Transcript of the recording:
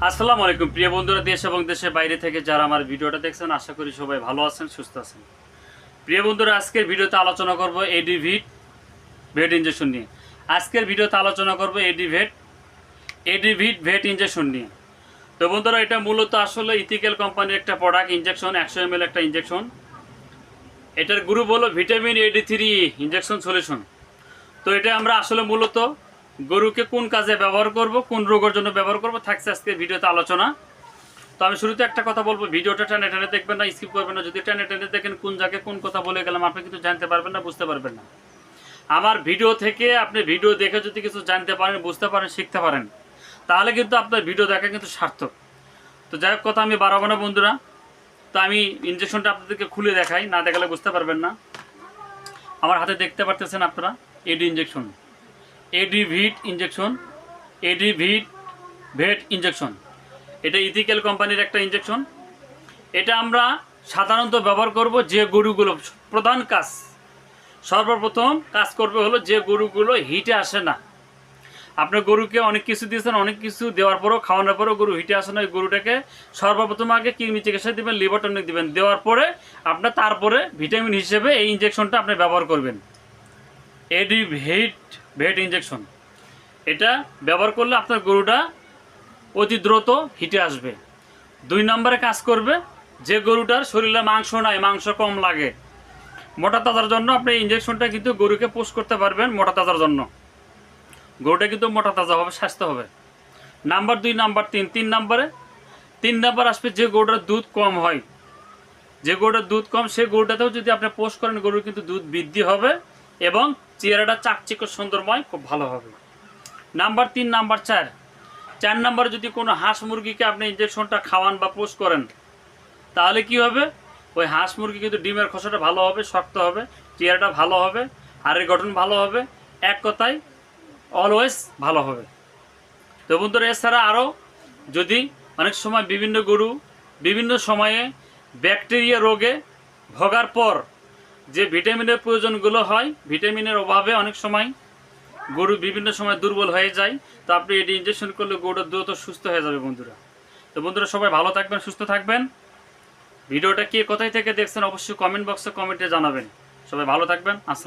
আসসালামু আলাইকুম প্রিয় বন্ধুরা, দেশ এবং দেশের বাইরে থেকে যারা আমার ভিডিওটা দেখছেন, আশা করি সবাই ভালো আছেন, সুস্থ আছেন। প্রিয় বন্ধুরা, আজকের ভিডিওতে আলোচনা করব এডিভিট ভেট ইনজেকশন নিয়ে। আজকের ভিডিওতে আলোচনা করব এডিভিট ভেট ইনজেকশন নিয়ে। তো বন্ধুরা, এটা মূলত আসলে ইথিক্যাল কোম্পানির একটা প্রোডাক্ট ইনজেকশন, 100 ml একটা ইনজেকশন। এটার গ্রুপ হলো ভিটামিন AD3 ইনজেকশন সলিউশন। তো এটা আমরা আসলে মূলত গরুকে কোন কাজে ব্যবহার করব, কোন রোগের জন্য ব্যবহার করব, থাকছে আজকে ভিডিওতে আলোচনা। তো আমি শুরুতে একটা কথা বলবো, ভিডিওটা টেনে টেনে দেখবেন না, স্কিপ করবেন না। যদি টেনে টেনে দেখেন কোন জায়গায় কোন কথা বলে গেলাম, আপনি কিন্তু জানতে পারবেন না, বুঝতে পারবেন না। আমার ভিডিও থেকে আপনি ভিডিও দেখে যদি কিছু জানতে পারেন, বুঝতে পারেন, শিখতে পারেন, তাহলে কিন্তু আপনার ভিডিও দেখা কিন্তু সার্থক। তো যাই হোক, কথা আমি বাড়াবো না বন্ধুরা। তো আমি ইনজেকশনটা আপনাদেরকে খুলে দেখাই, না দেখালে বুঝতে পারবেন না। আমার হাতে দেখতে পারতেছেন আপনারা, এডিভিট ভেট ইনজেকশন। এটা ইথিক্যাল কোম্পানির একটা ইনজেকশন। এটা আমরা সাধারণত ব্যবহার করব যে গরুগুলো, প্রধান কাজ সর্বপ্রথম কাজ করবে হলো যে গরুগুলো হিটে আসে না। আপনার গরুকে অনেক কিছু দিয়েছেন, অনেক কিছু দেওয়ার পরেও, খাওয়ানোর পরেও গরু হিটে আসে না, ওই গরুটাকে সর্বপ্রথম আগে কৃমি চিকিৎসা দেবেন, লিভার টনিক দেবেন। দেওয়ার পরে আপনার তারপরে ভিটামিন হিসেবে এই ইনজেকশনটা আপনি ব্যবহার করবেন, ভেট ইনজেকশন। এটা ব্যবহার করলে আপনার গরুটা অতি দ্রুত হিটে আসবে। 2 নম্বরে কাজ করবে যে গরুটার শরীরে মাংস নাই, মাংস কম লাগে, মোটা তাজার জন্য আপনি ইনজেকশনটা কিন্তু গরুকে পুশ করতে পারবেন। মোটা তাজার জন্য গরুটা কিন্তু মোটা তাজা হবে, স্বাস্থ্য হবে। Number 2, number 3। 3 নাম্বার আসবে যে গরুটার দুধ কম হয়, যে গরুটার দুধ কম, সেই গরুটাতেও যদি আপনি পোষ করেন, গরুর কিন্তু দুধ বৃদ্ধি হবে এবং চেহারাটা চাকচিক্য সুন্দরময় খুব ভালো হবে। নাম্বার 3। নাম্বার 4 নাম্বারে যদি কোনো হাঁস মুরগিকে আপনি ইনজেকশনটা খাওয়ান বা পোষ করেন, তাহলে কি হবে, ওই হাঁস মুরগি কিন্তু ডিমের খোসাটা ভালো হবে, শক্ত হবে, চেহারাটা ভালো হবে, হাড়ের গঠন ভালো হবে, এক কথায় অলওয়েজ ভালো হবে। তো বন্ধুরা, এছাড়া আরও যদি অনেক সময় বিভিন্ন গরু বিভিন্ন সময়ে ব্যাকটেরিয়া রোগে ভোগার পর যে ভিটামিনের প্রয়োজনগুলো হয়, ভিটামিনের অভাবে অনেক সময় গরু বিভিন্ন সময় দুর্বল হয়ে যায়। তো আপনি এটি ইনজেকশন করলে গরুটা দ্রুত সুস্থ হয়ে যাবে বন্ধুরা। তো বন্ধুরা, সবাই ভালো থাকবেন, সুস্থ থাকবেন। ভিডিওটা কে কোথায় থেকে দেখছেন অবশ্যই কমেন্ট বক্সে কমেন্টে জানাবেন। সবাই ভালো থাকবেন। আসসালাম।